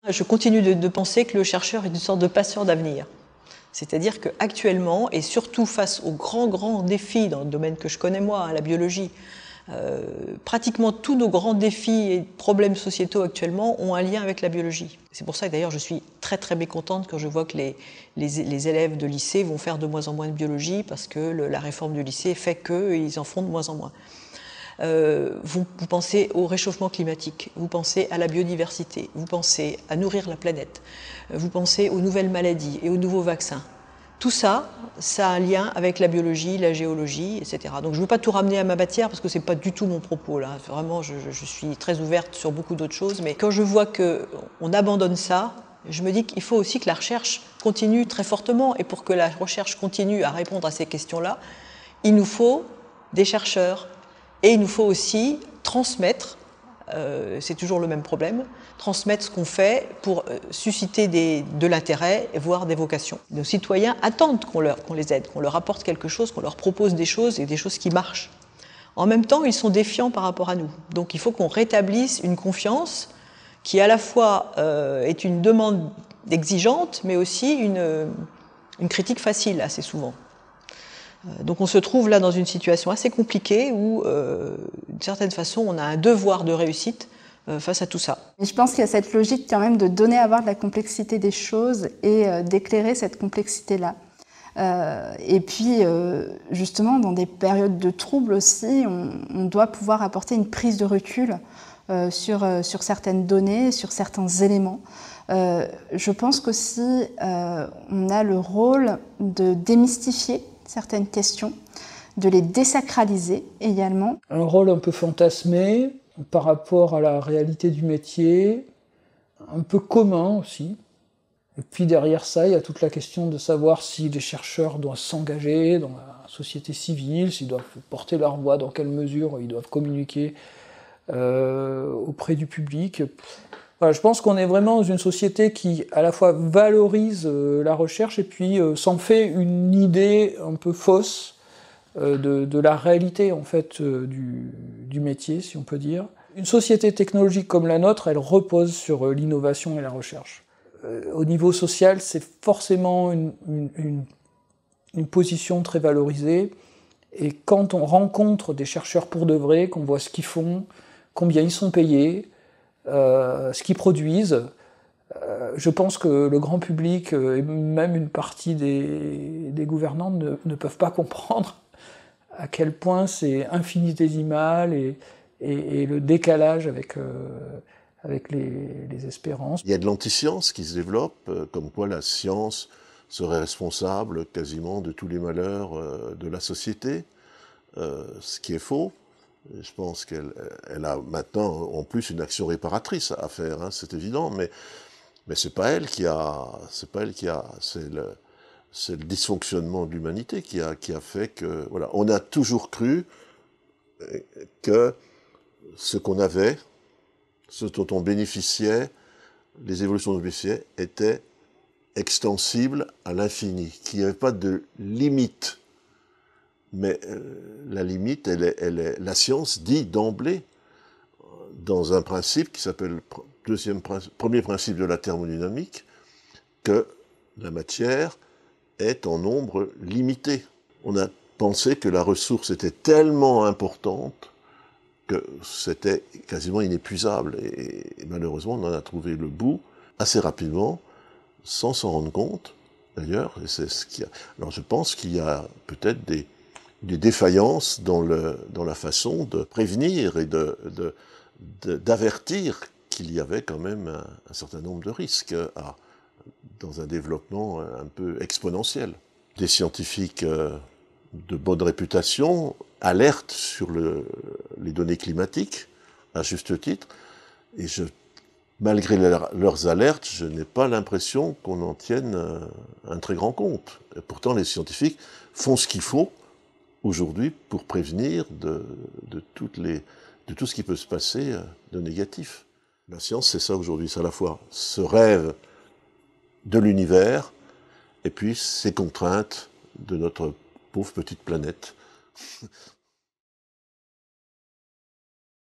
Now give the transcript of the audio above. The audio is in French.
Je continue de penser que le chercheur est une sorte de passeur d'avenir. C'est-à-dire qu'actuellement, et surtout face aux grands défis dans le domaine que je connais moi, la biologie, pratiquement tous nos grands défis et problèmes sociétaux actuellement ont un lien avec la biologie. C'est pour ça que d'ailleurs je suis très mécontente quand je vois que les élèves de lycée vont faire de moins en moins de biologie parce que la réforme du lycée fait qu'ils en font de moins en moins. Vous pensez au réchauffement climatique, vous pensez à la biodiversité, vous pensez à nourrir la planète, vous pensez aux nouvelles maladies et aux nouveaux vaccins. Tout ça, ça a un lien avec la biologie, la géologie, etc. Donc je ne veux pas tout ramener à ma matière parce que ce n'est pas du tout mon propos là. Vraiment, je suis très ouverte sur beaucoup d'autres choses, mais quand je vois qu'on abandonne ça, je me dis qu'il faut aussi que la recherche continue très fortement. Et pour que la recherche continue à répondre à ces questions-là, il nous faut des chercheurs. Et il nous faut aussi transmettre, c'est toujours le même problème, transmettre ce qu'on fait pour susciter de l'intérêt, voire des vocations. Nos citoyens attendent qu'on les aide, qu'on leur apporte quelque chose, qu'on leur propose des choses et des choses qui marchent. En même temps, ils sont défiants par rapport à nous. Donc il faut qu'on rétablisse une confiance qui à la fois est une demande exigeante, mais aussi une critique facile assez souvent. Donc on se trouve là dans une situation assez compliquée où, d'une certaine façon, on a un devoir de réussite face à tout ça. Je pense qu'il y a cette logique quand même de donner à voir de la complexité des choses et d'éclairer cette complexité-là. Et puis, justement, dans des périodes de troubles aussi, on doit pouvoir apporter une prise de recul sur certaines données, sur certains éléments. Je pense qu'aussi, on a le rôle de démystifier certaines questions, de les désacraliser également. Un rôle un peu fantasmé par rapport à la réalité du métier, un peu commun aussi. Et puis derrière ça, il y a toute la question de savoir si les chercheurs doivent s'engager dans la société civile, s'ils doivent porter leur voix, dans quelle mesure ils doivent communiquer auprès du public. Voilà, je pense qu'on est vraiment dans une société qui à la fois valorise la recherche et puis s'en fait une idée un peu fausse de la réalité en fait du métier, si on peut dire. Une société technologique comme la nôtre, elle repose sur l'innovation et la recherche. Au niveau social, c'est forcément une position très valorisée. Et quand on rencontre des chercheurs pour de vrai, qu'on voit ce qu'ils font, combien ils sont payés, ce qu'ils produisent, je pense que le grand public et même une partie des gouvernants ne peuvent pas comprendre à quel point c'est infinitésimal et le décalage avec les espérances. Il y a de l'antiscience qui se développe, comme quoi la science serait responsable quasiment de tous les malheurs de la société, ce qui est faux. Je pense qu'elle a maintenant en plus une action réparatrice à faire, hein, c'est évident, mais c'est pas elle qui a, c'est le dysfonctionnement de l'humanité qui a fait que, voilà, on a toujours cru que ce qu'on avait, ce dont on bénéficiait, les évolutions dont on bénéficiait, étaient extensibles à l'infini, qu'il n'y avait pas de limite. Mais la limite, la science dit d'emblée, dans un principe qui s'appelle premier principe de la thermodynamique, que la matière est en nombre limité. On a pensé que la ressource était tellement importante que c'était quasiment inépuisable. Et malheureusement, on en a trouvé le bout assez rapidement, sans s'en rendre compte, d'ailleurs. Et c'est ce qu'il y a. Alors je pense qu'il y a peut-être des défaillances dans la façon de prévenir et d'avertir qu'il y avait quand même un certain nombre de risques dans un développement un peu exponentiel. Des scientifiques de bonne réputation alertent sur les données climatiques, à juste titre, et malgré leurs alertes, je n'ai pas l'impression qu'on en tienne un très grand compte. Et pourtant, les scientifiques font ce qu'il faut aujourd'hui pour prévenir de tout ce qui peut se passer de négatif. La science, c'est ça aujourd'hui, c'est à la fois ce rêve de l'univers et puis ces contraintes de notre pauvre petite planète.